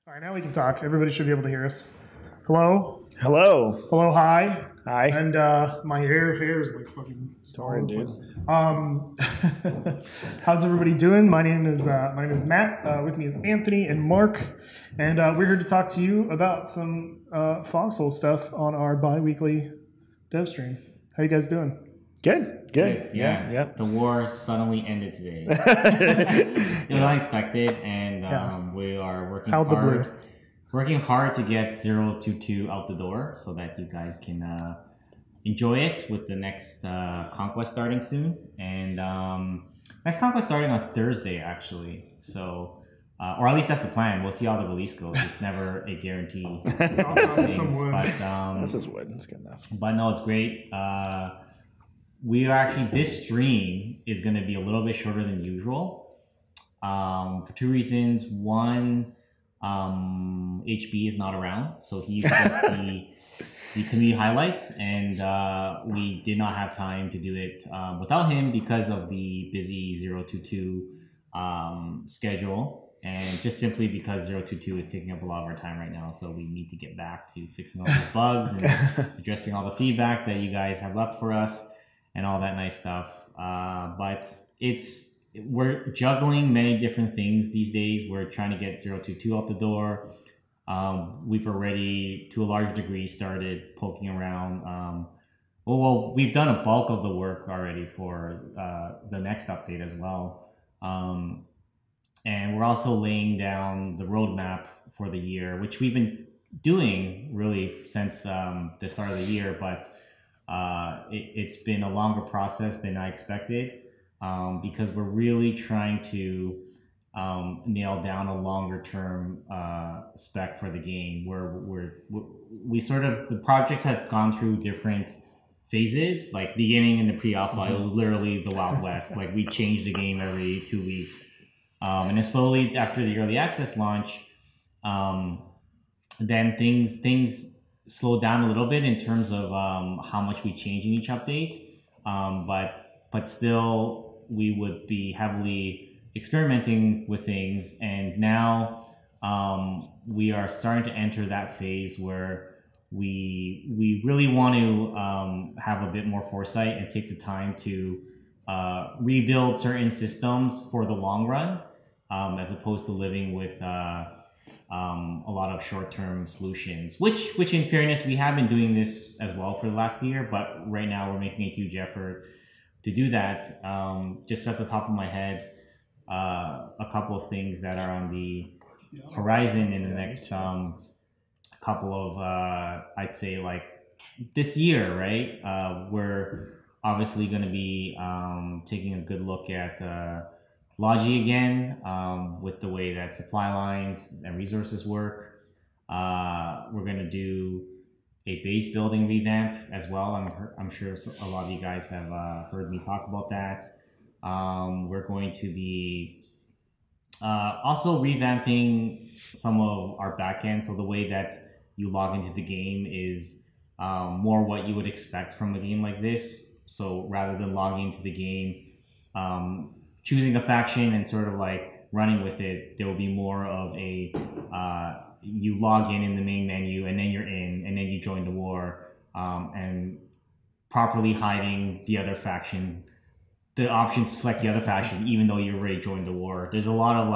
All right, now we can talk. Everybody should be able to hear us. Hello? Hello. Hello, hi. Hi. And my hair is like fucking Sorry, dude. How's everybody doing? My name is Matt. With me is Anthony and Mark. And we're here to talk to you about some Foxhole stuff on our bi-weekly dev stream. How you guys doing? Good. Yeah. The war suddenly ended today. It was unexpected, and we are working hard. Working hard to get 022 out the door so that you guys can enjoy it with the next conquest starting soon. And next conquest starting on Thursday, actually. So, or at least that's the plan. We'll see how the release goes. It's never a guarantee. This is wood. It's good enough. But no, it's great. We are actually, this stream is going to be a little bit shorter than usual for two reasons. One, HB is not around, so he does the community highlights, and we did not have time to do it without him because of the busy 022 schedule, and just simply because 022 is taking up a lot of our time right now. So we need to get back to fixing all these bugs and addressing all the feedback that you guys have left for us and all that nice stuff. But we're juggling many different things these days. We're trying to get 022 out the door. We've already, to a large degree, started poking around. Well, we've done a bulk of the work already for the next update as well. And we're also laying down the roadmap for the year, which we've been doing really since the start of the year, but it's been a longer process than I expected. Because we're really trying to nail down a longer term spec for the game, where we sort of, the project has gone through different phases. Like beginning in the pre-alpha, it was literally the Wild West. Like we changed the game every 2 weeks, and then slowly after the early access launch, then things slowed down a little bit in terms of how much we change in each update, but still we would be heavily experimenting with things. And now we are starting to enter that phase where we really want to have a bit more foresight and take the time to rebuild certain systems for the long run, as opposed to living with a lot of short-term solutions, which in fairness, we have been doing this as well for the last year, but right now we're making a huge effort to do that. Just at the top of my head, a couple of things that are on the horizon in the next couple of, I'd say like this year, right? We're obviously going to be taking a good look at Logi again, with the way that supply lines and resources work. We're going to do a base building revamp as well. I'm sure a lot of you guys have heard me talk about that. We're going to be also revamping some of our backend. So the way that you log into the game is more what you would expect from a game like this. So rather than logging into the game, choosing a faction and sort of like running with it, there will be more of a you log in the main menu, and then you're in, and then you join the war, and properly hiding the other faction, the option to select the other faction, even though you already joined the war. There's a lot of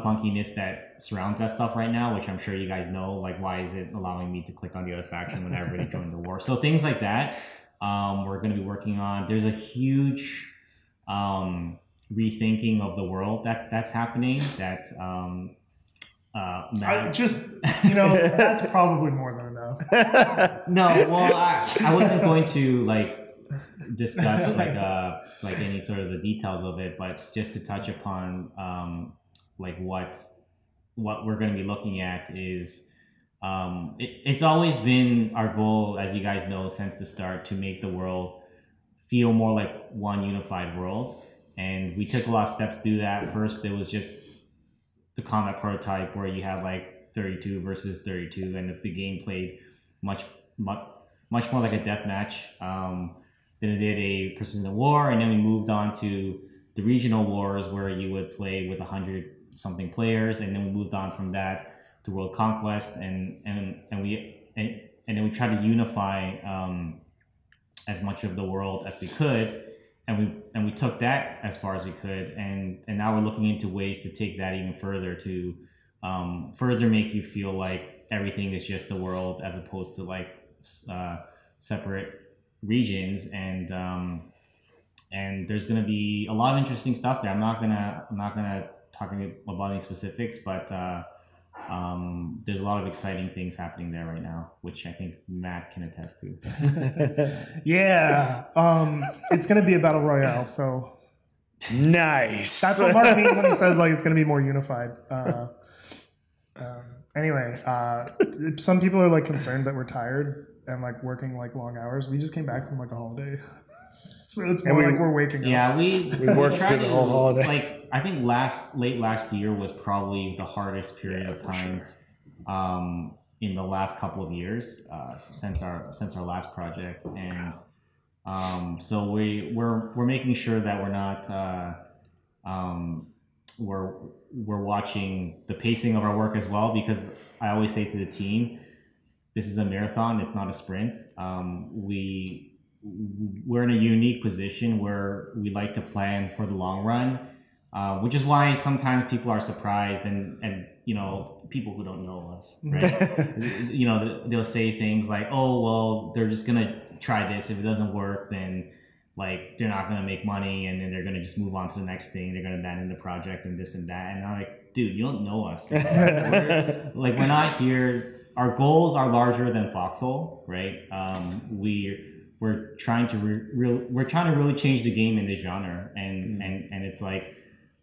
clunkiness that surrounds that stuff right now, which I'm sure you guys know. Like, why is it allowing me to click on the other faction when I already joined the war? So things like that, we're going to be working on. There's a huge rethinking of the world that's happening. That that's probably more than enough. No, well, I wasn't going to like discuss like any sort of the details of it, but just to touch upon like what we're going to be looking at is it's always been our goal, as you guys know, since the start, to make the world feel more like one unified world. And we took a lot of steps to do that. First, there was just the combat prototype where you had like 32 versus 32, and the game played much more like a death match. Then it did a persistent war, and then we moved on to the regional wars where you would play with 100 something players, and then we moved on from that to World Conquest, and then we tried to unify as much of the world as we could, and we took that as far as we could, and now we're looking into ways to take that even further to further make you feel like everything is just a world as opposed to like separate regions, and there's going to be a lot of interesting stuff there. I'm not gonna talk about any specifics, but there's a lot of exciting things happening there right now, which I think Matt can attest to. Yeah, it's going to be a battle royale, so nice. That's what Mark means when he says like it's going to be more unified. Anyway, some people are like concerned that we're tired and like working like long hours. We just came back from like a holiday, so it's more like we're waking up. Yeah, we worked through the whole holiday. Like I think late last year was probably the hardest period of time in the last couple of years since our last project, and so we're making sure that we're not we're watching the pacing of our work as well, because I always say to the team, this is a marathon, it's not a sprint. We're in a unique position where we like to plan for the long run, which is why sometimes people are surprised, and you know, people who don't know us, right? You know, they'll say things like, oh, well, they're just gonna try this. If it doesn't work, then like they're not gonna make money, and then they're gonna just move on to the next thing. They're gonna abandon the project and this and that. And I'm like, dude, you don't know us. We're not here. Our goals are larger than Foxhole, right? We're trying to really change the game in this genre, and it's like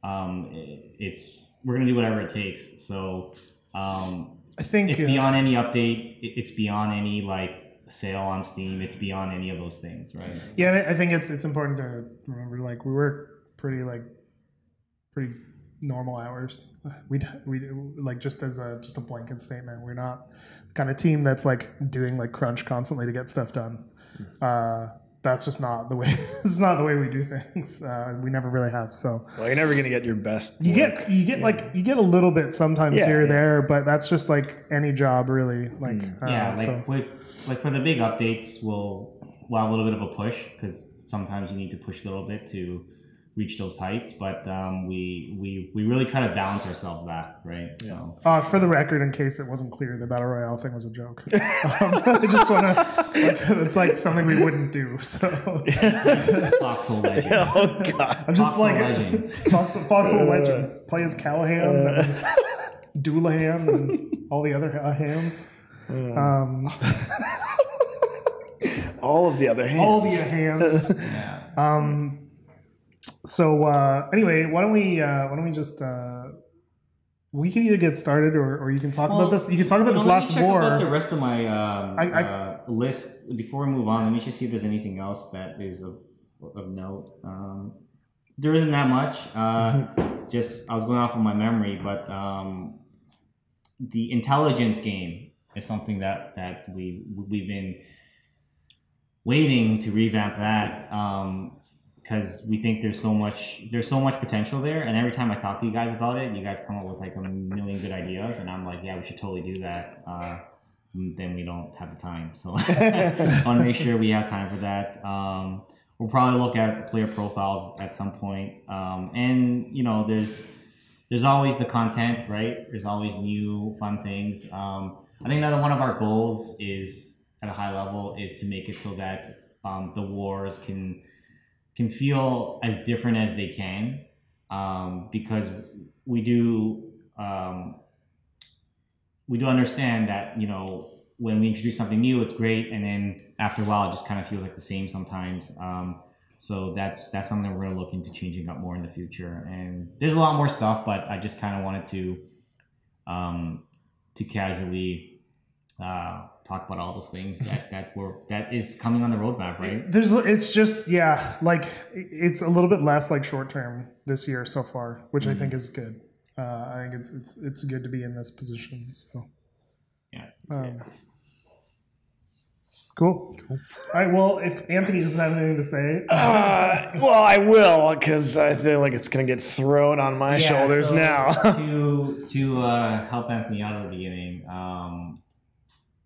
we're gonna do whatever it takes. So I think it's beyond any update. It's beyond any like sale on Steam. It's beyond any of those things, right? Yeah, I think it's important to remember like we work pretty normal hours. We like just as a blanket statement, we're not the kind of team that's like doing like crunch constantly to get stuff done. That's just not the way. This is not the way we do things. We never really have. So well, you're never gonna get your best. You get a little bit sometimes here or there, but that's just like any job really. Like for the big updates, we'll have a little bit of a push, because sometimes you need to push a little bit to reach those heights, but we really try to balance ourselves back, right? Yeah. So for the record, in case it wasn't clear, the battle royale thing was a joke. I just want to it's like something we wouldn't do. So Foxhole Legends. Oh god, I'm just Foxhole Legends. Foxhole Legends. Play as Callahan and Doulahan and all the other hands. All of the other hands. All the hands. Yeah. So anyway, why don't we just we can either get started or you can talk about this. You can talk about this last war. About the rest of my list before we move on. Let me just see if there's anything else that is of note. There isn't that much. Just I was going off of my memory, but the intelligence game is something that we've been waiting to revamp that. Because we think there's so much potential there, and every time I talk to you guys about it, you guys come up with like a million good ideas, and I'm like, yeah, we should totally do that. Then we don't have the time, so I want to make sure we have time for that. We'll probably look at player profiles at some point, and you know, there's always the content, right? There's always new fun things. I think another one of our goals is at a high level is to make it so that the wars can feel as different as they can, because we do understand that, you know, when we introduce something new, it's great, and then after a while, it just kind of feels like the same sometimes. So that's something we're going to look into changing up more in the future. And there's a lot more stuff, but I just kind of wanted to casually talk about all those things that is coming on the roadmap, right? It's just like it's a little bit less like short term this year so far, which I think is good. I think it's good to be in this position. So Cool. All right. Well, if Anthony doesn't have anything to say, Well, I will, because I feel like it's going to get thrown on my shoulders so now. to help Anthony out at the beginning,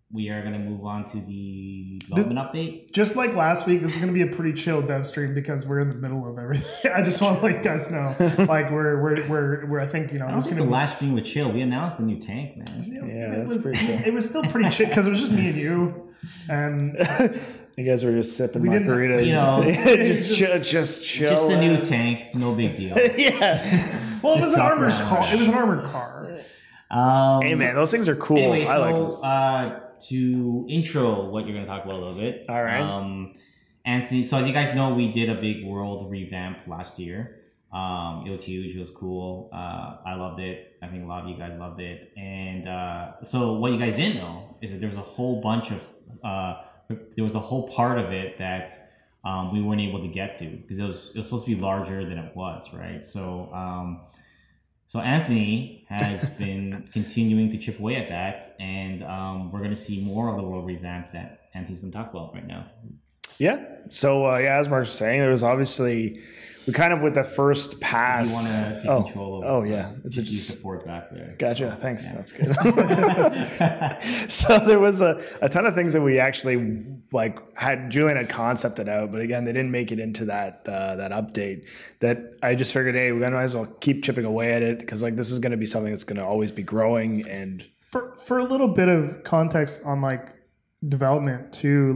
we are going to move on to the development update. just like last week, this is going to be a pretty chill dev stream because we're in the middle of everything. I just want to let you guys know, like we're I think I don't there's think going to the be. last stream was chill. We announced the new tank, man. Yeah, it that's was pretty chill. it was still pretty chill because it was just me and you, and You guys were just sipping We didn't- margaritas. you know, just chill. Just a new tank, no big deal. Yeah. well, it was an talk armored around. car. It was an armored car. Hey, man, those things are cool. Anyway, I like them. so to intro what you're going to talk about a little bit. All right. Anthony, so as you guys know, we did a big world revamp last year. It was huge. It was cool. I loved it. I think a lot of you guys loved it. And so what you guys didn't know is that there was a whole bunch of there was a whole part of it that we weren't able to get to because it was supposed to be larger than it was, right? So Anthony has been continuing to chip away at that, and we're going to see more of the world revamp that Anthony's going to talk about right now. Yeah. So, as Mark was saying, there was obviously, we kind of with the first pass. You want to take control of yeah. Just use the fort back there. Gotcha. So, Thanks. yeah. That's good. So there was a ton of things that we actually Julian had concepted out, but again, they didn't make it into that update that I just figured, hey, we might as well keep chipping away at it because this is going to be something that's going to always be growing. And For a little bit of context on development too,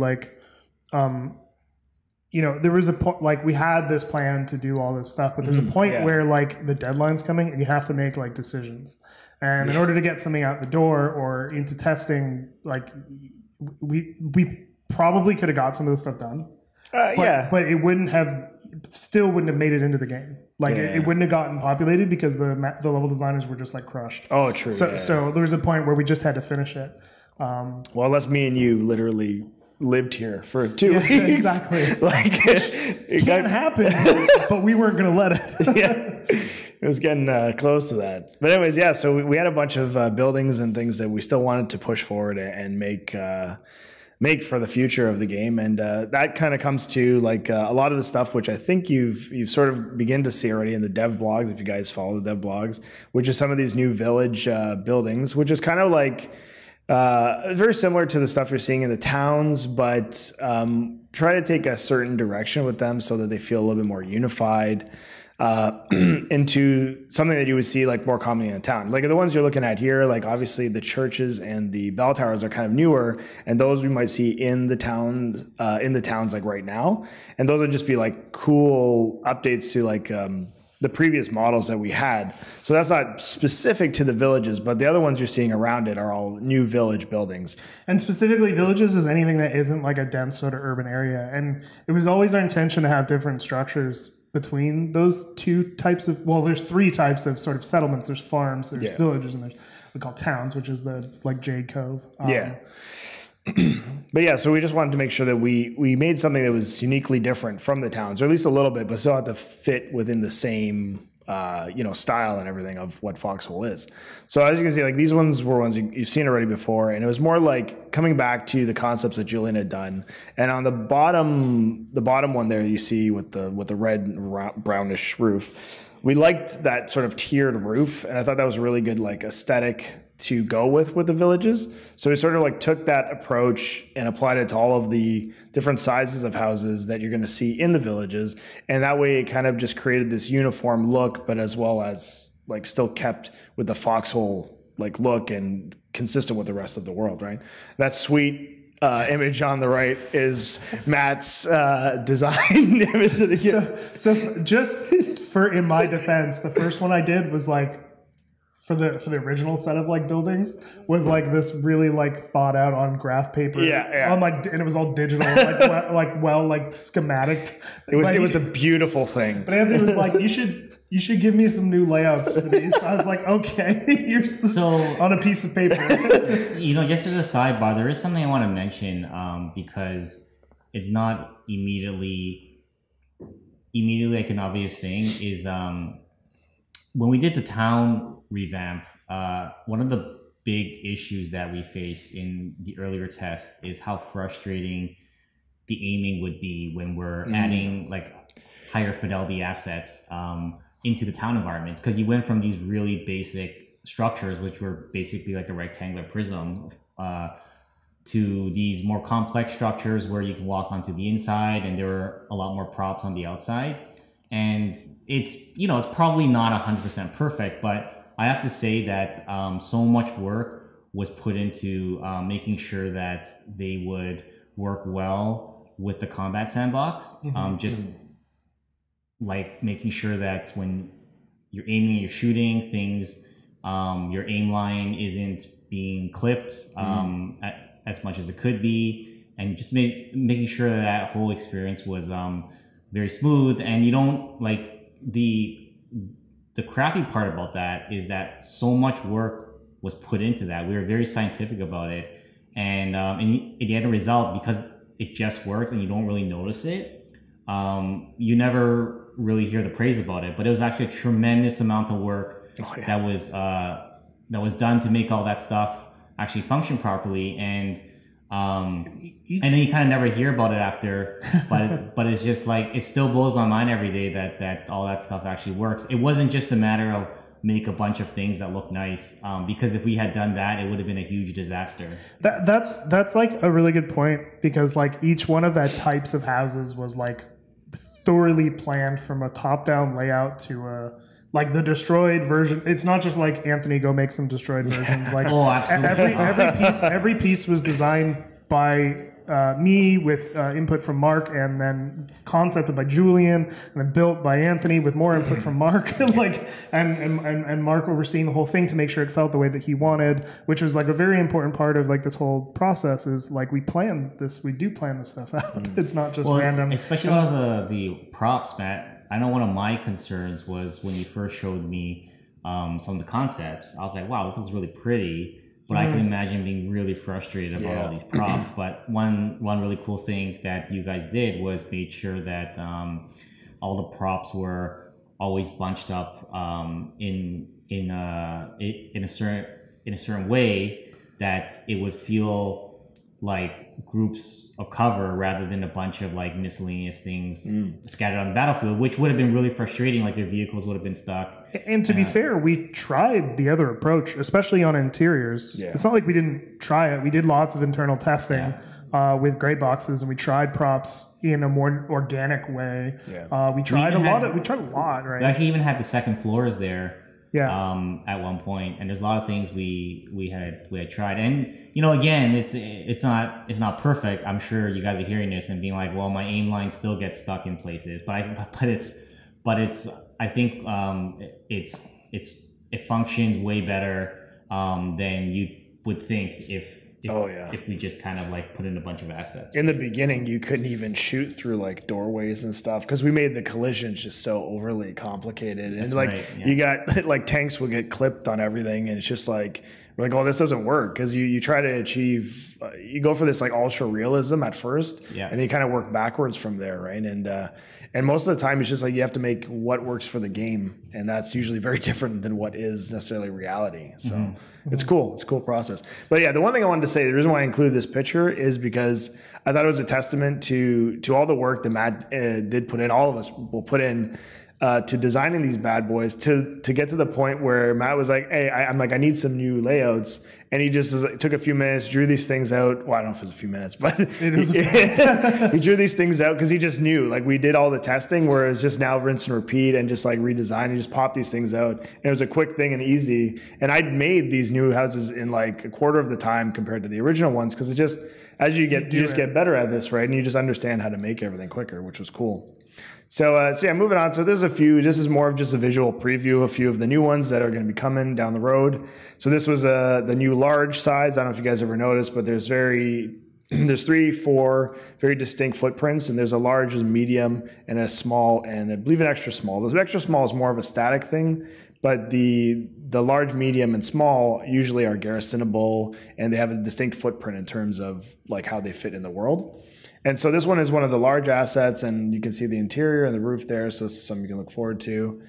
there was a point, we had this plan to do all this stuff, but there's a point where the deadline's coming and you have to make decisions. And in order to get something out the door or into testing, we probably could have got some of this stuff done. But it wouldn't have made it into the game. It wouldn't have gotten populated because the level designers were just crushed. Oh, true. So there was a point where we just had to finish it. Well, unless me and you literally lived here for 2 weeks. Exactly. It can't happen, but we weren't going to let it. Yeah. It was getting close to that. But anyways, yeah, so we had a bunch of buildings and things that we still wanted to push forward and make for the future of the game. And that kind of comes to a lot of the stuff which I think you've sort of begin to see already in the dev blogs, if you guys follow the dev blogs, which is some of these new village buildings, which is kind of very similar to the stuff you're seeing in the towns, but try to take a certain direction with them so that they feel a little bit more unified into something that you would see more commonly in a town. The ones you're looking at here, obviously the churches and the bell towers are kind of newer, and those we might see in the towns right now. And those would just be cool updates to the previous models that we had. So that's not specific to the villages, but the other ones you're seeing around it are all new village buildings. And specifically villages is anything that isn't a dense sort of urban area. And it was always our intention to have different structures between those two types of, there's three types of sort of settlements. There's farms, there's villages, and there's we call towns, which is the Jade Cove. But yeah, so we just wanted to make sure that we made something that was uniquely different from the towns, or at least a little bit, but still had to fit within the same style and everything of what Foxhole is. So as you can see, these ones were ones you've seen already before, and it was more coming back to the concepts that Julian had done. And on the bottom one there, you see with the red brownish roof, we liked that sort of tiered roof, and I thought that was a really good aesthetic to go with the villages. So we sort of took that approach and applied it to all of the different sizes of houses that you're going to see in the villages. And that way it kind of just created this uniform look, but as well as still kept with the Foxhole look and consistent with the rest of the world, right? That sweet image on the right is Matt's design image. So just in my defense, the first one I did was for the original set of buildings was this really thought out on graph paper. On and it was all digital, schematic. It was a beautiful thing. But Anthony was you should give me some new layouts for these. So I was okay, here's on a piece of paper. Just as a sidebar, there is something I want to mention because it's not immediately an obvious thing is when we did the town revamp, one of the big issues that we faced in the earlier tests is how frustrating the aiming would be when we're adding like higher fidelity assets into the town environments, because you went from these really basic structures, which were basically like a rectangular prism, to these more complex structures where you can walk onto the inside, and there were a lot more props on the outside. And it's, you know, it's probably not 100% perfect, but I have to say that so much work was put into making sure that they would work well with the combat sandbox. Like making sure that when you're aiming, you're shooting things, your aim line isn't being clipped as much as it could be, and just making sure that whole experience was very smooth. And you don't like the crappy part about that is that so much work was put into that. We were very scientific about it, and in the end result, because it just works and you don't really notice it, you never really hear the praise about it. But it was actually a tremendous amount of work that was done to make all that stuff actually function properly. And then you kind of never hear about it after, but it's just like, it still blows my mind every day that all that stuff actually works. It wasn't just a matter of make a bunch of things that look nice, because if we had done that, it would have been a huge disaster. That's like a really good point, because like each one of that types of houses was like thoroughly planned from a top-down layout to a like the destroyed version. It's not just like, Anthony, go make some destroyed versions. Like absolutely. every piece was designed by me with input from Mark, and then concepted by Julian, and then built by Anthony with more input from Mark. Like and Mark overseeing the whole thing to make sure it felt the way that he wanted, which was like a very important part of like this whole process. Is like we do plan this stuff out. It's not just random. Especially a lot of the props, Matt. I know one of my concerns was when you first showed me some of the concepts, I was like, wow, this looks really pretty. But I can imagine being really frustrated about all these props. But one really cool thing that you guys did was made sure that all the props were always bunched up in a certain way that it would feel like groups of cover rather than a bunch of like miscellaneous things scattered on the battlefield, which would have been really frustrating. Like your vehicles would have been stuck. And to be fair, we tried the other approach, especially on interiors. Yeah. It's not like we didn't try it. We did lots of internal testing with gray boxes, and we tried props in a more organic way. Yeah. We tried a lot, right? We actually even had the second floors there. Yeah. At one point, and there's a lot of things we had tried, and you know, again, it's not perfect. I'm sure you guys are hearing this and being like, well, my aim line still gets stuck in places, but I think it functions way better than you would think if we just kind of like put in a bunch of assets. In the beginning, you couldn't even shoot through like doorways and stuff because we made the collisions just so overly complicated. And you got like tanks would get clipped on everything, and it's just like, we're like, oh, this doesn't work, because you try to achieve, you go for this like ultra realism at first, and then you kind of work backwards from there, right? And most of the time, it's just like you have to make what works for the game, and that's usually very different than what is necessarily reality. So it's cool. It's a cool process. But yeah, the one thing I wanted to say, the reason why I included this picture is because I thought it was a testament to all the work that Matt did put in, all of us will put in, to designing these bad boys, to get to the point where Matt was like, hey, I'm like, I need some new layouts. And he just took a few minutes, drew these things out. Well, I don't know if it was a few minutes, but he drew these things out because he just knew, like, we did all the testing where it's just now rinse and repeat and just like redesign and just pop these things out. And it was a quick thing and easy. And I'd made these new houses in like a quarter of the time compared to the original ones, because it just, as you get better at this, right? And you just understand how to make everything quicker, which was cool. So yeah, moving on. So this is more of just a visual preview of a few of the new ones that are going to be coming down the road. So this was the new large size. I don't know if you guys ever noticed, but there's 3-4 very distinct footprints, and there's a large, a medium, and a small, and I believe an extra small. The extra small is more of a static thing, but the large, medium, and small usually are garrisonable, and they have a distinct footprint in terms of like how they fit in the world. And so this one is one of the large assets, and you can see the interior and the roof there, so this is something you can look forward to.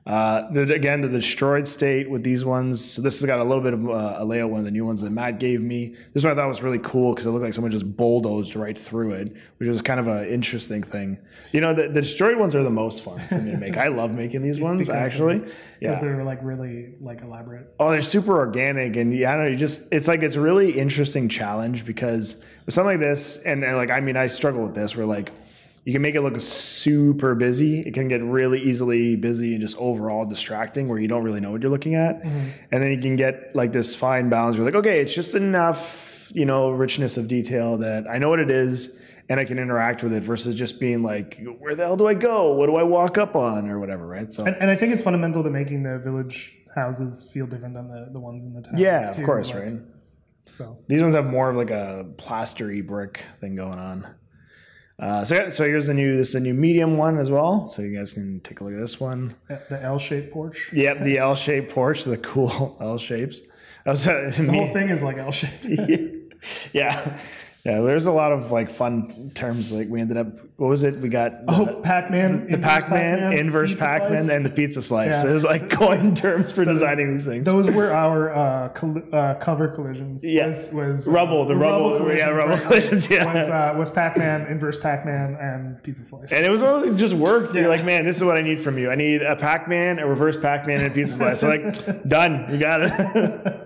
Again, the destroyed state with these ones. So this has got a little bit of a layout, one of the new ones that Matt gave me. This one I thought was really cool because it looked like someone just bulldozed right through it, which was kind of an interesting thing. You know, the destroyed ones are the most fun for me to make. I love making these ones, actually. Because they're like really like elaborate. Oh, they're super organic. And yeah, I don't know, it's like, it's a really interesting challenge because with something like this, and like, I mean, I struggle with this where like, you can make it look super busy. It can get really easily busy and just overall distracting where you don't really know what you're looking at. Mm-hmm. And then you can get like this fine balance. You're like, okay, it's just enough, you know, richness of detail that I know what it is and I can interact with it versus just being like, where the hell do I go? What do I walk up on or whatever, right? So, and I think it's fundamental to making the village houses feel different than the ones in the towns. Yeah, too, of course, like, right? So these ones have more of like a plastery brick thing going on. So here's this is a new medium one as well. So you guys can take a look at this one. The L-shaped porch. Yep, the L-shaped porch, the cool L shapes. The whole thing is like L-shaped. Yeah. Yeah, there's a lot of like fun terms. Like we ended up, what was it? We got Pac-Man, the Pac-Man, inverse Pac-Man, and the pizza slice. Yeah. It was like coin terms for designing these things. Those were our cover collisions. Yes, was rubble collisions. Yeah, rubble collisions. Yeah, was Pac-Man, inverse Pac-Man, and pizza slice. And it was all just worked. Yeah. You're like, man, this is what I need from you. I need a Pac-Man, a reverse Pac-Man, and a pizza slice. So like, done. You got it.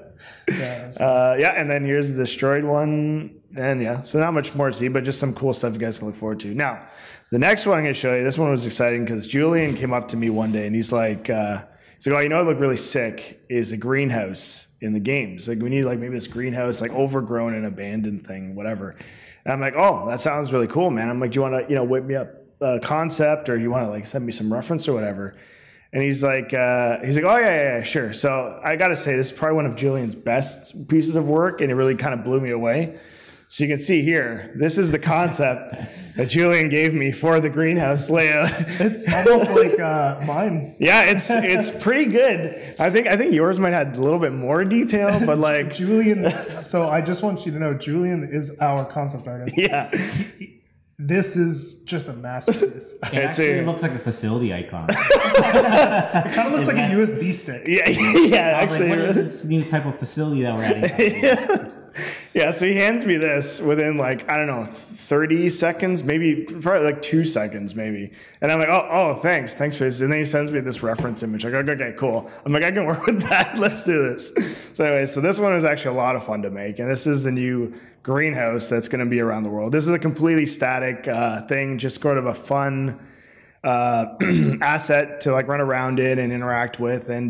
And then here's the destroyed one. And yeah, so not much more to see, but just some cool stuff you guys can look forward to. Now, the next one I'm going to show you, this one was exciting because Julian came up to me one day and he's like, oh, you know what look really sick is a greenhouse in the games. Like we need like maybe this greenhouse, like overgrown and abandoned thing, whatever. And I'm like, oh, that sounds really cool, man. I'm like, do you want to, whip me up a concept or you want to like send me some reference or whatever? And he's like, oh yeah, sure. So I got to say, this is probably one of Julian's best pieces of work, and it really kind of blew me away. So you can see here, this is the concept that Julian gave me for the greenhouse layout. It's almost like mine. Yeah, it's pretty good. I think yours might have a little bit more detail, but like Julian. So I just want you to know, Julian is our concept artist. Yeah. This is just a masterpiece. It looks like a facility icon. It kind of looks like a USB stick. Yeah. Actually, what is this new type of facility that we're adding? Yeah, so he hands me this within like, I don't know, 30 seconds, maybe probably like 2 seconds maybe. And I'm like, oh, thanks for this. And then he sends me this reference image. Like, okay, cool. I'm like, I can work with that. Let's do this. So anyway, so this one is actually a lot of fun to make. And this is the new greenhouse that's going to be around the world. This is a completely static thing, just sort of a fun asset to like run around in and interact with, and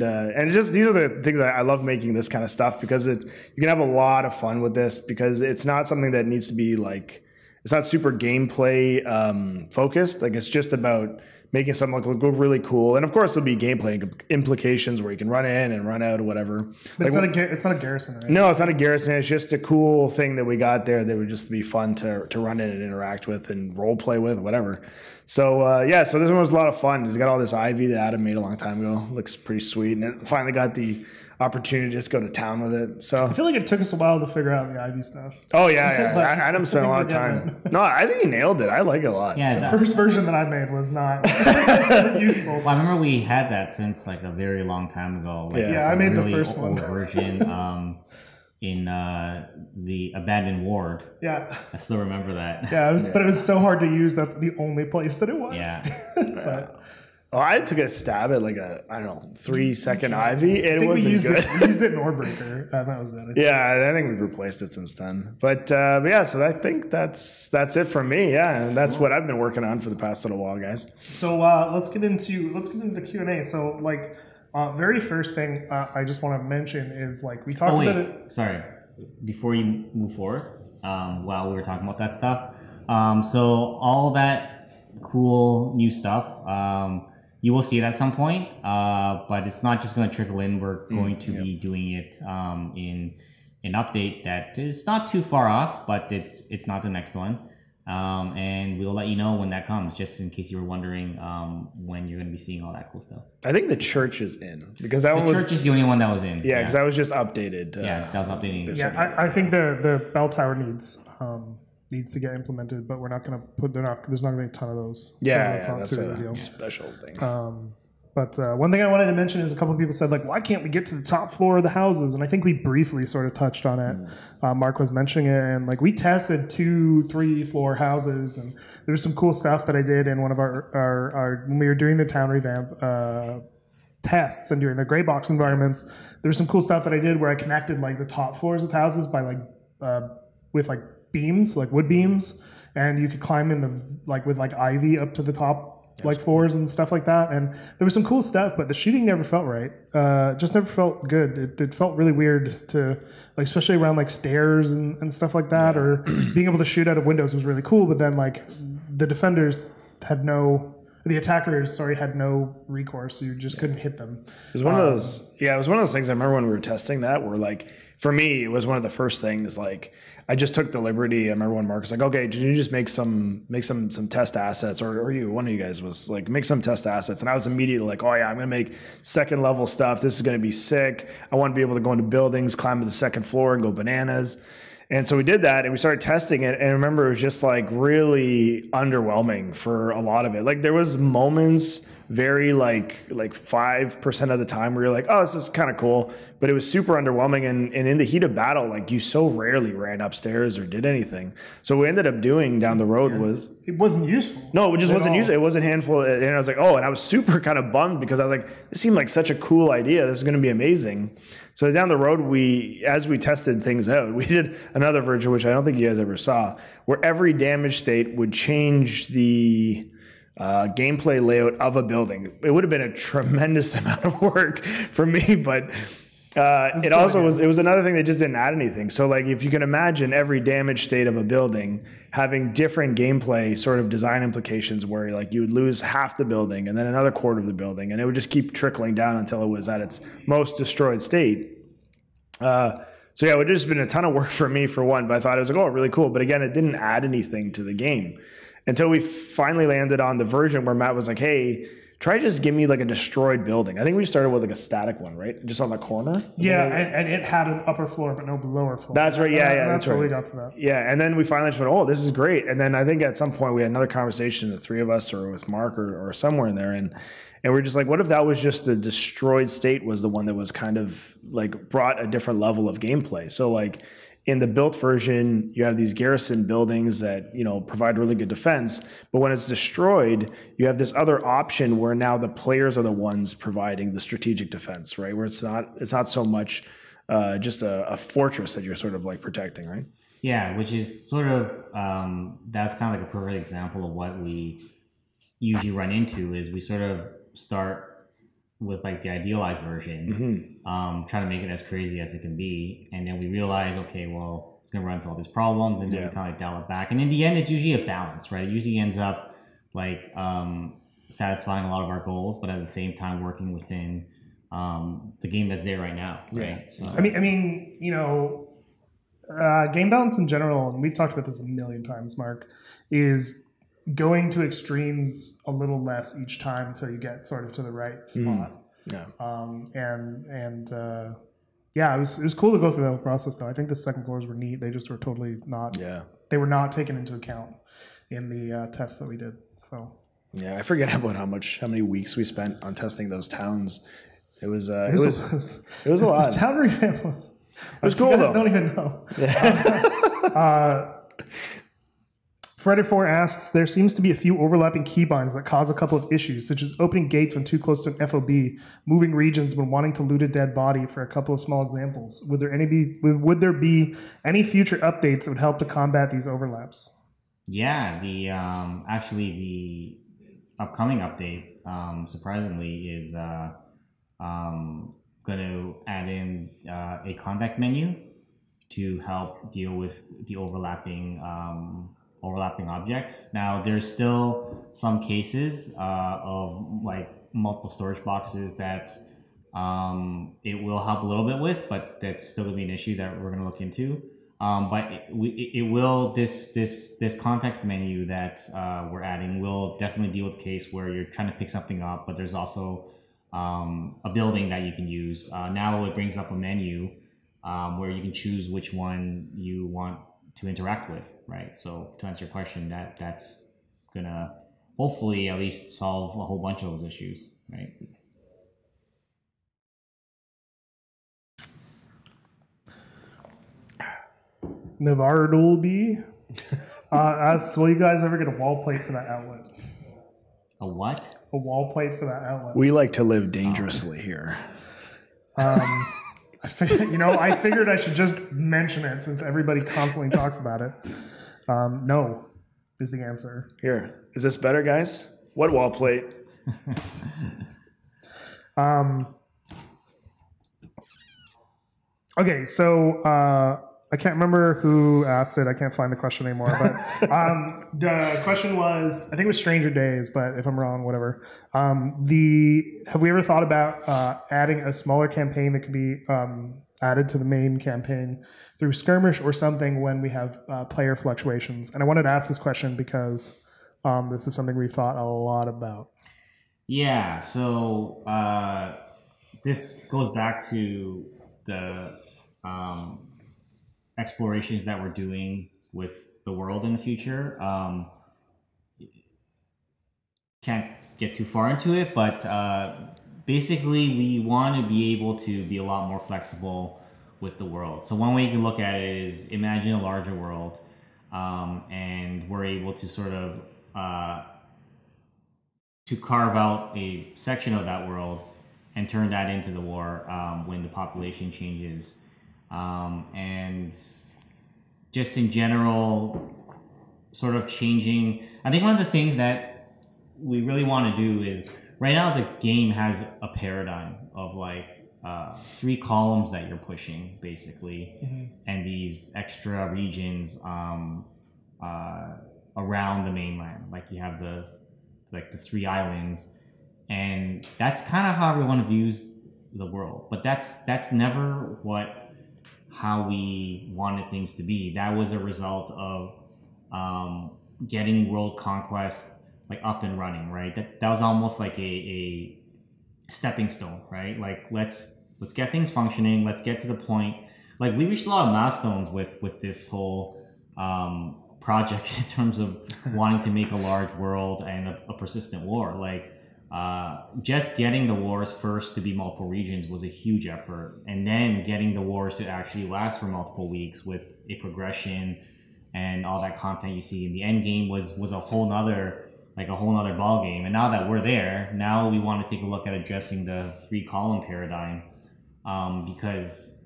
just these are the things I love making this kind of stuff because you can have a lot of fun with this because it's not something that needs to be like, it's not super gameplay focused. Like it's just about making something look really cool, and of course there'll be gameplay implications where you can run in and run out or whatever. But like, it's not a garrison, right? No, it's not a garrison. It's just a cool thing that we got there that would just be fun to run in and interact with and role play with, whatever. So so this one was a lot of fun. It's got all this ivy that Adam made a long time ago. Looks pretty sweet, and it finally got the opportunity to just go to town with it. So I feel like it took us a while to figure out the ivy stuff. Oh yeah. Adam spent a lot of time. No, I think he nailed it. I like it a lot. Yeah, so. The first version that I made was not useful. Well, I remember we had that since like a very long time ago. Like, I made the first one version in the abandoned ward. Yeah, I still remember that. Yeah, but it was so hard to use. That's the only place that it was. Yeah. I took a stab at like a 3-second ivy. It wasn't good. We used it in Orbreaker. That was it. Yeah, I think we've replaced it since then. But yeah, so I think that's it from me. Yeah, and that's what I've been working on for the past little while, guys. So let's get into the Q&A. So like very first thing I just want to mention is like we talked about it. Sorry, before you move forward, while we were talking about that stuff, so all that cool new stuff. You will see it at some point, but it's not just going to trickle in. We're going to be doing it in an update that is not too far off, but it's not the next one. And we'll let you know when that comes, just in case you were wondering when you're going to be seeing all that cool stuff. I think the church is in because that church is the only one that was in. Yeah, because that was just updated. That was updating. Yeah, I think the bell tower needs to get implemented, but we're not going to put. There's not going to be a ton of those. Yeah, so that's not too big a deal. special thing. But one thing I wanted to mention is a couple of people said, like, why can't we get to the top floor of the houses? And I think we briefly sort of touched on it. Mark was mentioning it. And, like, we tested 2-3 floor houses. And there was some cool stuff that I did in one of our when we were doing the town revamp tests and doing the gray box environments. There was some cool stuff that I did where I connected, like, the top floors of houses by, like, with, like, beams, like wood beams. And you could climb in with ivy up to the top like floors and stuff like that. And there was some cool stuff, but the shooting never felt right. Just never felt good. It felt really weird to, like, especially around like stairs and stuff like that, or being able to shoot out of windows was really cool. But then like the attackers had no recourse. So you just couldn't hit them. It was one of those, it was one of those things I remember when we were testing that where, like, for me, it was one of the first things, like, I just took the liberty. I remember when Mark was like, okay, did you just make some test assets, or one of you guys was like, make some test assets. And I was immediately like, oh yeah, I'm going to make second level stuff. This is going to be sick. I want to be able to go into buildings, climb to the second floor and go bananas. And so we did that and we started testing it. And I remember it was just like really underwhelming for a lot of it. Like there was moments very like 5% of the time where you're like, oh, this is kind of cool. But it was super underwhelming. And in the heat of battle, like you so rarely ran upstairs or did anything. So what we ended up doing down the road was... It wasn't useful. No, it just wasn't useful. It wasn't handful. And I was like, oh, and I was super kind of bummed because I was like, this seemed like such a cool idea. This is going to be amazing. So down the road, as we tested things out, we did another version, which I don't think you guys ever saw, where every damage state would change the gameplay layout of a building. It would have been a tremendous amount of work for me, but it was another thing that just didn't add anything. So like if you can imagine every damage state of a building having different gameplay sort of design implications where like you would lose half the building and then another quarter of the building, and it would just keep trickling down until it was at its most destroyed state. So yeah, it would have just been a ton of work for me for one, but I thought it was like, oh, really cool. But again, it didn't add anything to the game until we finally landed on the version where Matt was like, hey, try just give me like a destroyed building. I think we started with like a static one, right? Just on the corner. Yeah, and it had an upper floor, but no lower floor. That's right. Yeah, that's where right. we got to that. Yeah, and then we finally just went, oh, this is great. And then I think at some point we had another conversation, the three of us or with Mark or somewhere in there, and we're just like, what if that was just the destroyed state was the one that was kind of like brought a different level of gameplay? So like in the built version, you have these garrison buildings that, you know, provide really good defense. But when it's destroyed, you have this other option where now the players are the ones providing the strategic defense, right? Where it's not so much just a fortress that you're sort of like protecting, right? Yeah, which is sort of, that's kind of like a perfect example of what we usually run into is we sort of start with like the idealized version, trying to make it as crazy as it can be, and then we realize, okay, well, it's gonna run into all these problems, and then we kind of like dial it back, and in the end, it's usually a balance, right? It usually ends up like satisfying a lot of our goals, but at the same time working within the game that's there right now, right? Yeah. So, I mean, you know, game balance in general, and we've talked about this a million times, Mark, is going to extremes a little less each time until you get sort of to the right spot. Yeah. It was cool to go through that whole process though. I think the second floors were neat. They just were totally not. Yeah. They were not taken into account in the tests that we did. So. Yeah, I forget about how many weeks we spent on testing those towns. It was a lot. The town revamp was. It was cool you guys though. Don't even know. Yeah. Freddy4 asks, there seems to be a few overlapping keybinds that cause a couple of issues, such as opening gates when too close to an FOB, moving regions when wanting to loot a dead body, for a couple of small examples. Would there be any future updates that would help to combat these overlaps? Yeah, the upcoming update, surprisingly, is going to add in a convex menu to help deal with the overlapping objects. Now, there's still some cases of like multiple storage boxes that it will help a little bit with, but that's still gonna be an issue that we're gonna look into. But this context menu that we're adding will definitely deal with the case where you're trying to pick something up, but there's also a building that you can use. Now it brings up a menu where you can choose which one you want to interact with, right? So to answer your question, that's gonna hopefully at least solve a whole bunch of those issues, right? Navardulby asks, will you guys ever get a wall plate for that outlet? A what? A wall plate for that outlet. We like to live dangerously here. I figured I should just mention it since everybody constantly talks about it. No is the answer. Here, is this better, guys? What wall plate? Okay, so I can't remember who asked it. I can't find the question anymore. But the question was, I think it was Stranger Days, but if I'm wrong, whatever. Have we ever thought about adding a smaller campaign that could be added to the main campaign through skirmish or something when we have player fluctuations? And I wanted to ask this question because this is something we've thought a lot about. Yeah, so this goes back to the explorations that we're doing with the world in the future. Can't get too far into it, but basically we want to be able to be a lot more flexible with the world. So one way you can look at it is imagine a larger world, and we're able to sort of to carve out a section of that world and turn that into the war when the population changes. And just in general, sort of changing. I think one of the things that we really want to do is, right now the game has a paradigm of like 3 columns that you're pushing basically, and these extra regions around the mainland. Like you have the 3 islands, and that's kind of how everyone views the world. But that's never how we wanted things to be. That was a result of getting world conquest like up and running, right? That was almost like a stepping stone, right? Like let's get things functioning. Let's get to the point. Like we reached a lot of milestones with this whole project in terms of wanting to make a large world and a persistent war. Like just getting the wars first to be multiple regions was a huge effort, and then getting the wars to actually last for multiple weeks with a progression and all that content you see in the end game was a whole nother ball game. And now that we're there, now we want to take a look at addressing the 3 column paradigm, because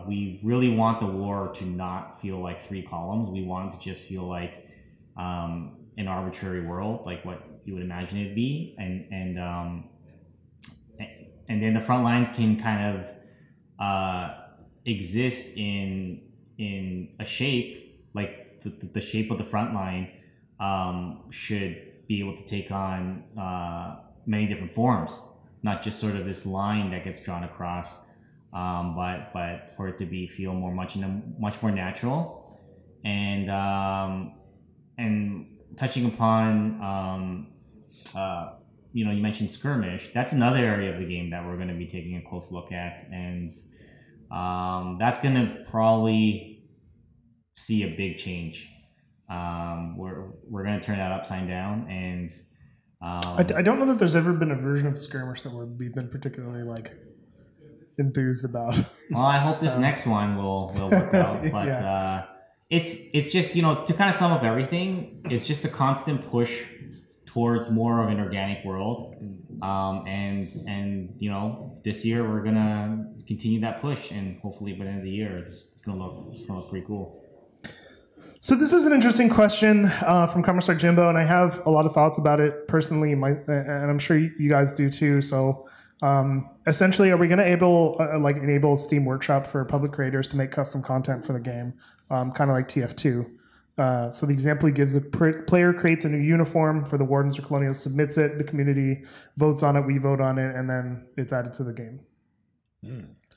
we really want the war to not feel like 3 columns. We want it to just feel like an arbitrary world, like what you would imagine it to be, and then the front lines can kind of exist in a shape, like the shape of the front line should be able to take on many different forms, not just sort of this line that gets drawn across, but for it to feel much more natural, and touching upon you mentioned skirmish. That's another area of the game that we're going to be taking a close look at, and that's going to probably see a big change. We're going to turn that upside down, and I don't know that there's ever been a version of skirmish that we've been particularly like enthused about. Well, I hope this next one will work out, but yeah. It's just, to kind of sum up everything, it's just a constant push towards more of an organic world, and this year we're gonna continue that push, and hopefully by the end of the year it's gonna look pretty cool. So this is an interesting question from Commissar Jimbo, and I have a lot of thoughts about it personally, and I'm sure you guys do too. So essentially, are we going to enable Steam Workshop for public creators to make custom content for the game, kind of like TF2? So the example he gives: a player creates a new uniform for the Wardens or Colonials, submits it, the community votes on it, we vote on it, and then it's added to the game.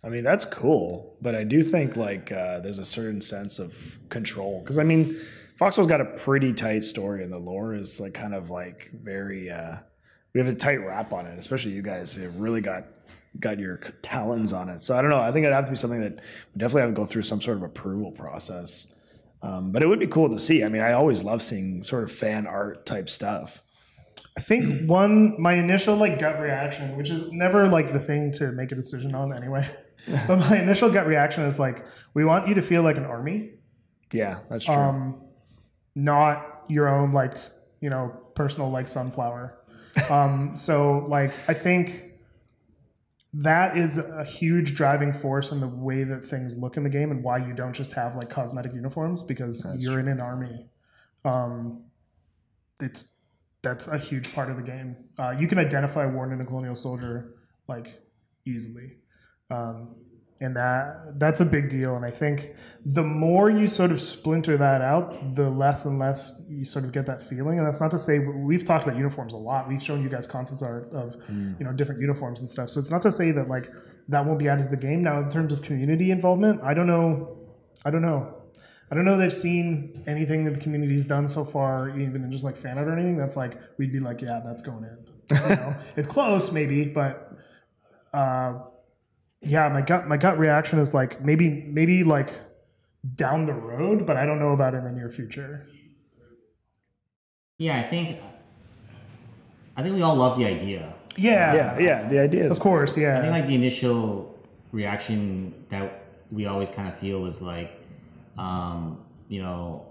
I mean, that's cool, but I do think there's a certain sense of control, because I mean, Foxhole's got a pretty tight story, and the lore is very. We have a tight wrap on it, especially you guys have really got your talons on it. So I don't know. I think it'd have to be something that we definitely have to go through some sort of approval process. But it would be cool to see. I mean, I always love seeing sort of fan art type stuff. I think my initial gut reaction, which is never the thing to make a decision on anyway, but my initial gut reaction is we want you to feel like an army. Yeah, that's true. Not your own like, you know, personal like sunflower. So like I think that is a huge driving force in the way that things look in the game and why you don't just have like cosmetic uniforms, because you're in an army. That's a huge part of the game. You can identify a worn and a colonial soldier like easily. And that's a big deal. And I think the more you sort of splinter that out, the less and less you sort of get that feeling. And that's not to say, we've talked about uniforms a lot. We've shown you guys concept art of you know, different uniforms and stuff. So it's not to say that like that won't be added to the game. Now, in terms of community involvement, I don't know that I've seen anything that the community's done so far, even in just like fan art or anything, that's like, we'd be like, yeah, that's going in. You know? It's close maybe, but yeah, my gut reaction is like maybe like down the road, but I don't know about in the near future. Yeah, I think we all love the idea. Yeah. The idea is, of course, yeah. I think like the initial reaction that we always kind of feel is like, you know,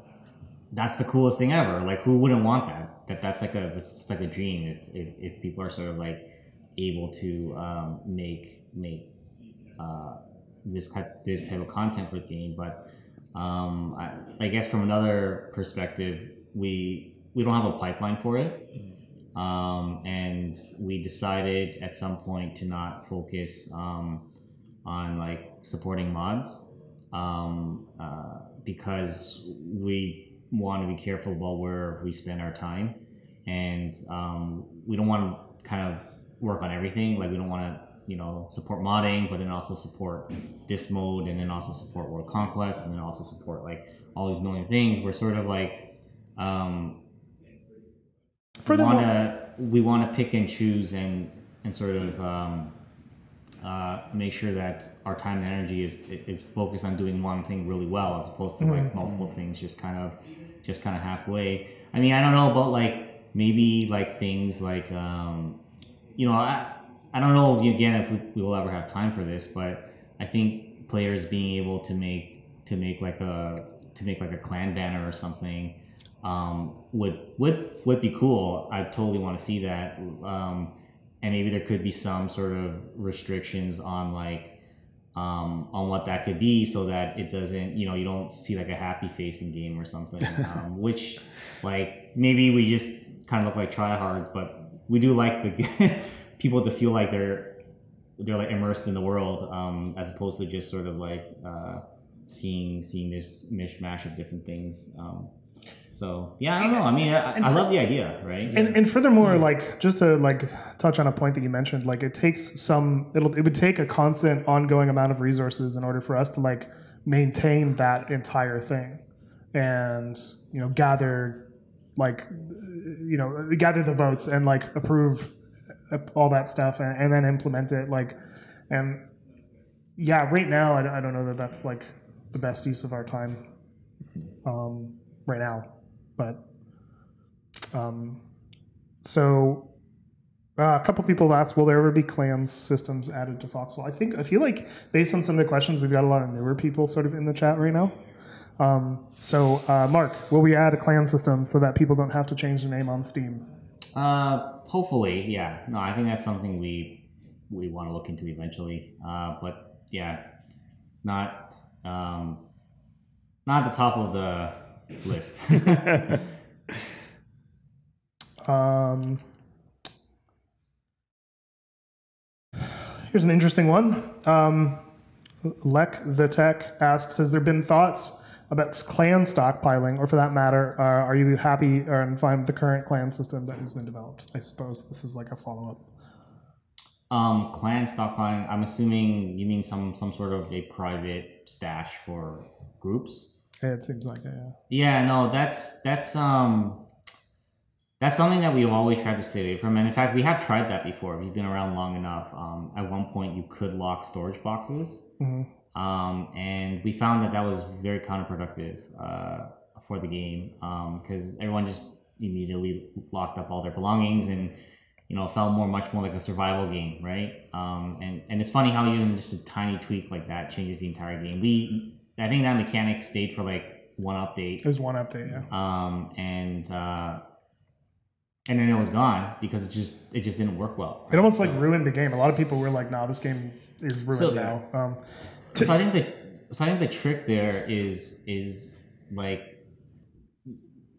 that's the coolest thing ever. Like, who wouldn't want that? That's like it's like a dream if people are sort of like able to make this type of content for the game. But I guess from another perspective, we don't have a pipeline for it, and we decided at some point to not focus on like supporting mods, because we want to be careful about where we spend our time, and we don't want to kind of work on everything. Like, we don't want to, you know, support modding, but then also support this mode, and then also support World Conquest, and then also support like all these million things. We're sort of like, we want to pick and choose and sort of make sure that our time and energy is focused on doing one thing really well, as opposed to like multiple things just kind of halfway. I mean, I don't know about like maybe like things like you know, I don't know again if we will ever have time for this, but I think players being able to make like a clan banner or something would be cool. I totally want to see that. And maybe there could be some sort of restrictions on like on what that could be, so that it doesn't, you know, you don't see like a happy face in game or something. Which like maybe we just kind of look like tryhards, but we do like the people to feel like they're like immersed in the world, as opposed to just sort of like seeing this mishmash of different things. So yeah, I don't know. I mean, I love the idea, right? And furthermore, like, just to like touch on a point that you mentioned, like it would take a constant ongoing amount of resources in order for us to like maintain that entire thing, and you know, gather the votes and like approve all that stuff, and then implement it. Like, and yeah, right now I don't know that that's like the best use of our time right now, but so a couple people have asked, will there ever be clans systems added to Foxhole? I feel like based on some of the questions, we've got a lot of newer people sort of in the chat right now. So Mark, will we add a clan system so that people don't have to change their name on Steam? Hopefully, yeah. No, I think that's something we want to look into eventually. But yeah, not at the top of the list. Here's an interesting one. Lek the Tech asks, has there been thoughts about clan stockpiling, or for that matter, are you happy or fine with the current clan system that has been developed? I suppose this is like a follow-up. Clan stockpiling, I'm assuming you mean some sort of a private stash for groups? It seems like it, yeah. Yeah, no, that's something that we've always tried to stay away from. And in fact, we have tried that before. We've been around long enough. At one point, you could lock storage boxes. Mm-hmm. And we found that was very counterproductive for the game, because everyone just immediately locked up all their belongings, and you know, it felt much more like a survival game, right? And it's funny how even just a tiny tweak like that changes the entire game. I think that mechanic stayed for like one update. It was one update, yeah. And then it was gone because it just didn't work well. It almost like ruined the game. A lot of people were like, "Nah, this game is ruined now." So I think the trick there is like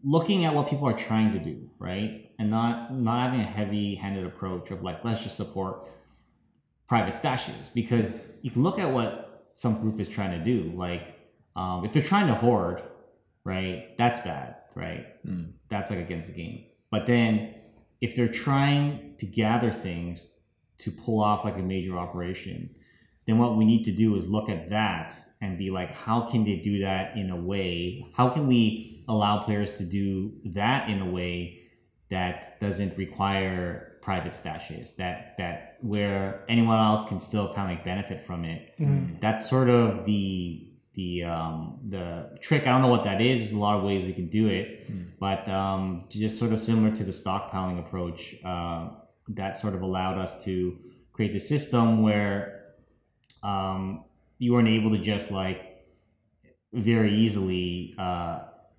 looking at what people are trying to do, right, and not having a heavy-handed approach of like, let's just support private stashes, because you can look at what some group is trying to do. Like if they're trying to hoard, right, that's bad, right? That's like against the game. But then if they're trying to gather things to pull off like a major operation, then what we need to do is look at that and be like, how can they do that in a way? How can we allow players to do that in a way that doesn't require private stashes, that where anyone else can still kind of like benefit from it? That's sort of the trick. I don't know what that is. There's a lot of ways we can do it, but just sort of similar to the stockpiling approach, that sort of allowed us to create the system where you weren't able to just like very easily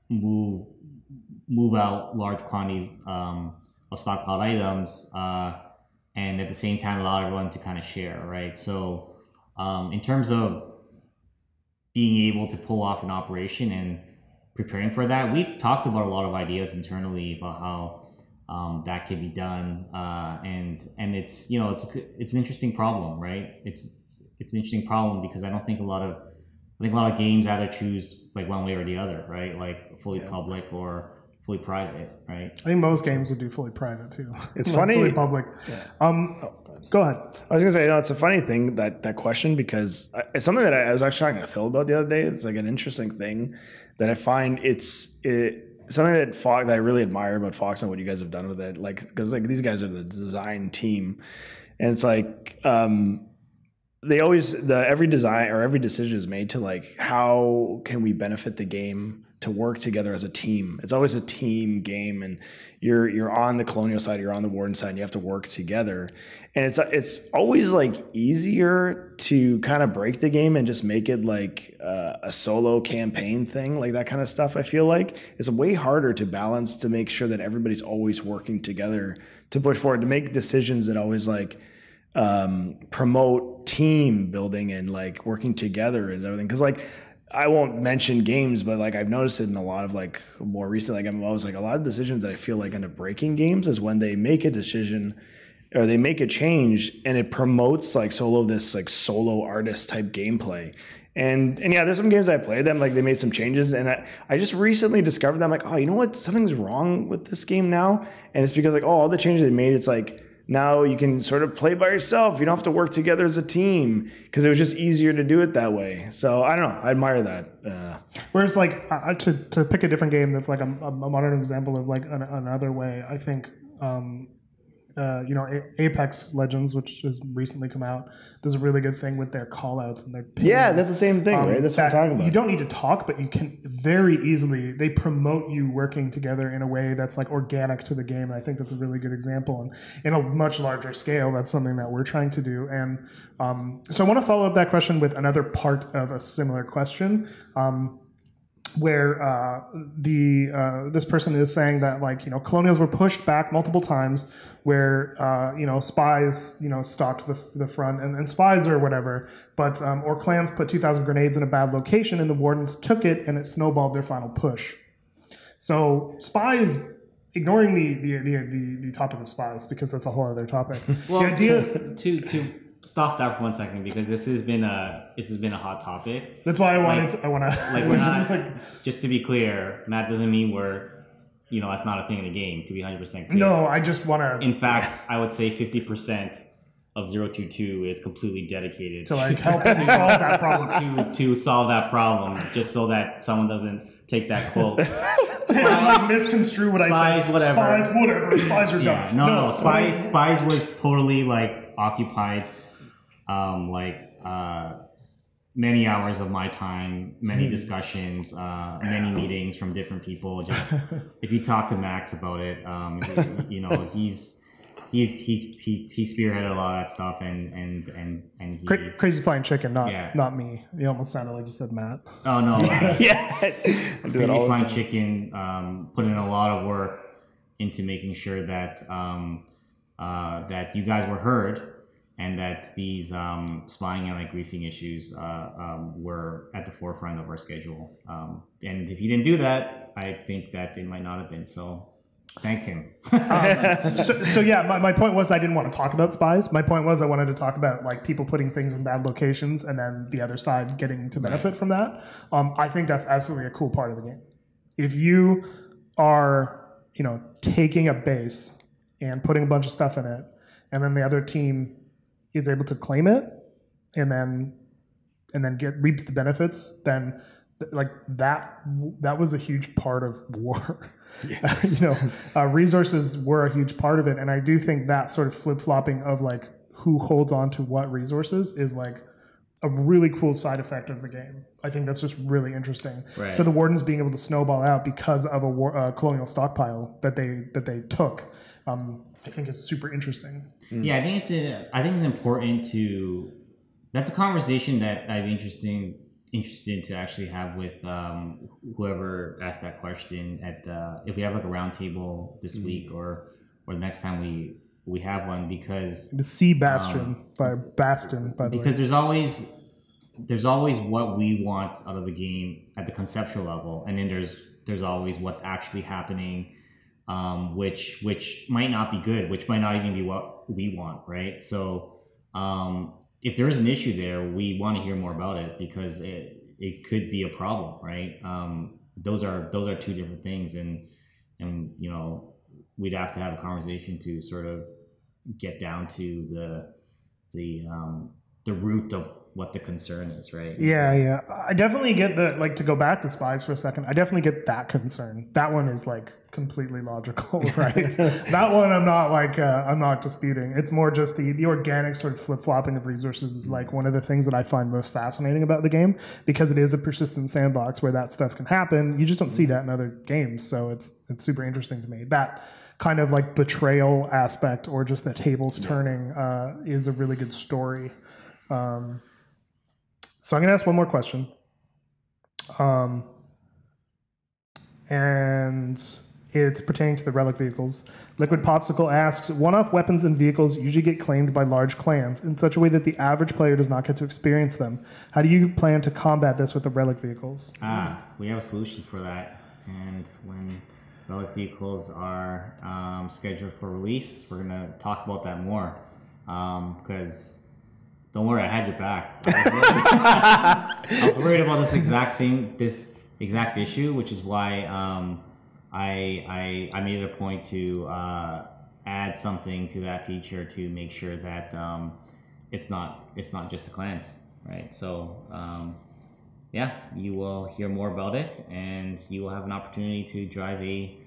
move out large quantities of stockpiled items, and at the same time allow everyone to kind of share, right? So in terms of being able to pull off an operation and preparing for that, we've talked about a lot of ideas internally about how that can be done, and it's it's an interesting problem, right? It's an interesting problem because I think a lot of games either choose like one way or the other, right? Like fully public or fully private, right? I think most games would do fully private too. It's like funny. Fully public. Yeah. Go ahead. I was gonna say, it's a funny thing that question, because it's something that I was actually talking to Phil about the other day. It's like an interesting thing that I find something that I really admire about Fox and what you guys have done with it. Like, because like these guys are the design team, and it's like every design or every decision is made to like, how can we benefit the game to work together as a team? It's always a team game, and you're on the Colonial side, you're on the Warden side, and you have to work together. And it's always like easier to kind of break the game and just make it like a solo campaign thing, like that kind of stuff. I feel like it's way harder to balance, to make sure that everybody's always working together to push forward, to make decisions that always like promote team building and like working together and everything. Because like, I won't mention games, but like I've noticed it in a lot of like more recent, like I'm always like a lot of decisions that I feel like end up breaking games is when they make a decision or they make a change and it promotes like this like solo artist type gameplay. And yeah, there's some games I played them, like they made some changes, and I just recently discovered that I'm like, oh, you know what? Something's wrong with this game now. And it's because like, all the changes they made, it's like, now you can sort of play by yourself. You don't have to work together as a team, because it was just easier to do it that way. So I don't know. I admire that. Whereas like to pick a different game that's like a modern example of like another way, I think Apex Legends, which has recently come out, does a really good thing with their callouts and their ping. Yeah, that's the same thing, right? That's what I'm talking about. You don't need to talk, but you can very easily, they promote you working together in a way that's like organic to the game. And I think that's a really good example. And in a much larger scale, that's something that we're trying to do. And so I want to follow up that question with another part of a similar question. Where this person is saying that like colonials were pushed back multiple times, where spies stalked the front and spies or whatever, but or clans put 2,000 grenades in a bad location and the wardens took it and it snowballed their final push. So spies, ignoring the topic of spies because that's a whole other topic. Well, the idea to stop that for 1 second, because this has been a hot topic. That's why I want to just to be clear, Matt doesn't mean that's not a thing in the game, to be 100% clear. No, I just want to. In fact, I would say 50% of 022 is completely dedicated to like help solve that problem. to solve that problem, just so that someone doesn't take that quote. Like misconstrue what I said. Whatever. Spies, whatever. Spies are dumb. No. Spies was totally like occupied. Many hours of my time, many discussions, many meetings from different people. Just if you talk to Max about it, he spearheaded a lot of that stuff, and he Crazy Flying Chicken, not me. You almost sounded like you said Matt. Oh no, yeah, I do Crazy it all the Flying time. Chicken put in a lot of work into making sure that that you guys were heard, and that these spying and like griefing issues were at the forefront of our schedule. And if you didn't do that, I think that it might not have been. So thank him. So yeah, my point was I didn't want to talk about spies. My point was I wanted to talk about like people putting things in bad locations and then the other side getting to benefit from that. I think that's absolutely a cool part of the game. If you are, taking a base and putting a bunch of stuff in it, and then the other team is able to claim it and then reaps the benefits, then like that was a huge part of war. Yeah. Resources were a huge part of it, and I do think that sort of flip-flopping of like who holds on to what resources is like a really cool side effect of the game. I think that's just really interesting. Right. So the Wardens being able to snowball out because of a colonial stockpile that they took, I think is super interesting. Yeah, I think it's important to. That's a conversation that I'm interested to actually have with whoever asked that question at if we have like a roundtable this week or the next time we have one, because The Sea Bastion by the way. Because there's always what we want out of the game at the conceptual level, and then there's always what's actually happening, which might not be good, which might not even be what we want, right? So if there is an issue there, we want to hear more about it, because it could be a problem, right? Those are two different things, and we'd have to have a conversation to sort of get down to the root of what the concern is, right? Yeah. I definitely get to go back to spies for a second, I definitely get that concern. That one is like completely logical, right? That one I'm not disputing. It's more just the organic sort of flip-flopping of resources is like one of the things that I find most fascinating about the game, because it is a persistent sandbox where that stuff can happen. You just don't see that in other games, so it's super interesting to me. That kind of like betrayal aspect, or just the tables turning, is a really good story. So I'm going to ask one more question. And it's pertaining to the relic vehicles. Liquid Popsicle asks, one-off weapons and vehicles usually get claimed by large clans in such a way that the average player does not get to experience them. How do you plan to combat this with the relic vehicles? We have a solution for that. And when relic vehicles are scheduled for release, we're going to talk about that more. Because don't worry, I had your back. I was worried about this exact issue, which is why I made it a point to add something to that feature to make sure that it's not just the clans, right? So you will hear more about it, and you will have an opportunity to drive a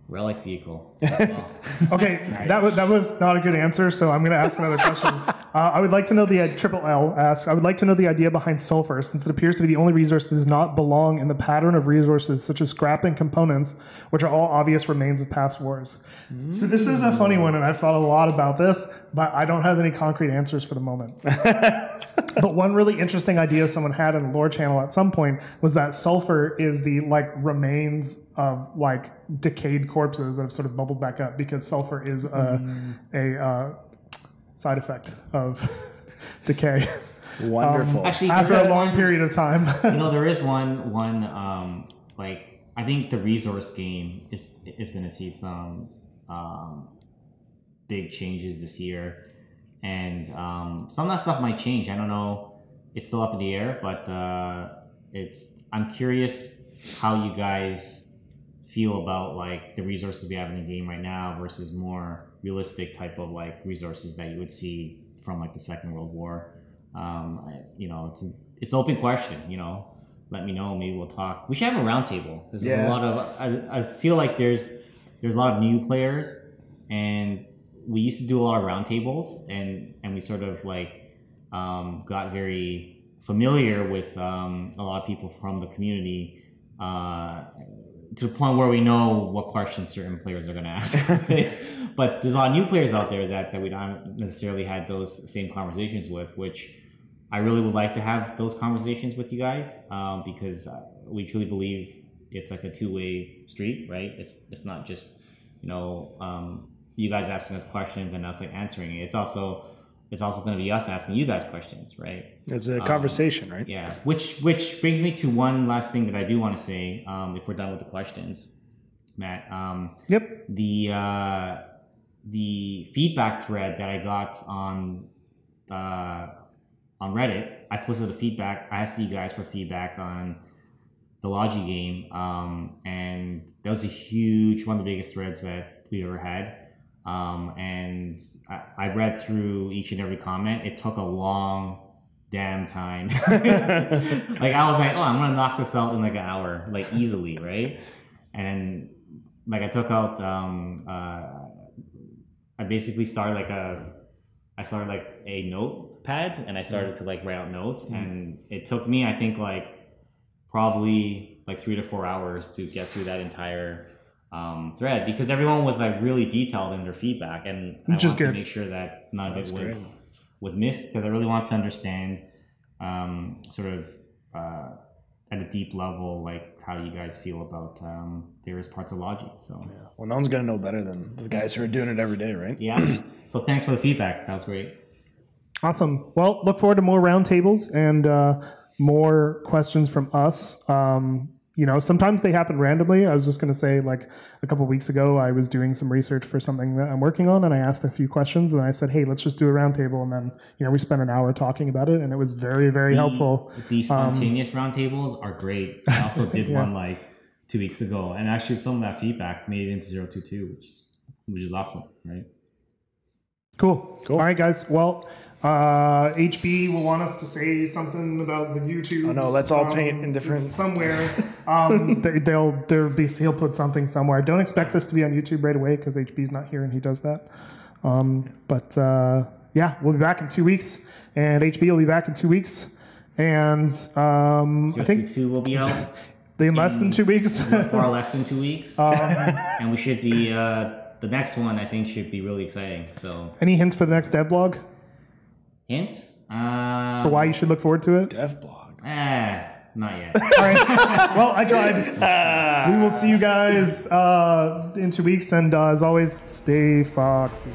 relic vehicle as well. Okay, Nice. that was not a good answer, so I'm going to ask another question. I would like to know Triple L asks, I would like to know the idea behind sulfur, since it appears to be the only resource that does not belong in the pattern of resources such as scrap and components, which are all obvious remains of past wars. So this is a funny one, and I've thought a lot about this, but I don't have any concrete answers for the moment. But one really interesting idea someone had in the lore channel at some point was that sulfur is the remains of decayed corpses that have sort of bubbled back up, because sulfur is a side effect of decay. Wonderful. Actually, After a long period of time. there is one I think the resource game is going to see some big changes this year, and some of that stuff might change. I don't know. It's still up in the air, but I'm curious how you guys feel about the resources we have in the game right now versus more realistic type of resources that you would see from the Second World War. It's an open question. Let me know. Maybe we'll talk. We should have a roundtable. There's a lot of. I feel like there's a lot of new players, and we used to do a lot of roundtables, and we sort of got very familiar with a lot of people from the community. to the point where we know what questions certain players are going to ask. But there's a lot of new players out there that we don't necessarily had those same conversations with, which I really would like to have those conversations with you guys, because we truly believe it's like a two-way street, right? It's not just, you guys asking us questions and us like answering it. It's also going to be us asking you guys questions, right? It's a conversation, right? Yeah. Which brings me to one last thing that I do want to say, if we're done with the questions, Matt. Yep. The feedback thread that I got on Reddit, I posted a feedback. I asked you guys for feedback on the Logi game, and that was one of the biggest threads that we ever had. And I read through each and every comment. It took a long damn time. Like I was like, I'm gonna knock this out in like an hour, like easily, right? And like I took out, I basically started like a notepad, and I started to like write out notes, and it took me, I think, like probably like 3 to 4 hours to get through that entire thread, because everyone was like really detailed in their feedback, and I wanted to make sure that none of it was missed, because I really want to understand sort of at a deep level like how you guys feel about various parts of Logi. So well, no one's gonna know better than the guys who are doing it every day, right? Yeah. So thanks for the feedback. That was great. Awesome. Well, look forward to more roundtables and more questions from us. Sometimes they happen randomly. I was just going to say, like a couple of weeks ago, I was doing some research for something that I'm working on, and I asked a few questions, and I said, hey, let's just do a roundtable. And then, we spent an hour talking about it, and it was very, very helpful. The spontaneous roundtables are great. I also did one like 2 weeks ago, and actually some of that feedback made it into 022, which is awesome, right? Cool. All right, guys. Well, HB will want us to say something about the YouTube. Oh no, let's all paint in different somewhere. He'll put something somewhere. Don't expect this to be on YouTube right away because HB's not here and he does that. But we'll be back in 2 weeks, and HB will be back in 2 weeks, and I think 2 will be out in less than 2 weeks. Far less than 2 weeks, and we should be. The next one I think should be really exciting. So, any hints for the next dev blog? Hints? For why you should look forward to it? Dev blog. Not yet. All right. Well, I tried. We will see you guys in 2 weeks, and as always, stay foxy.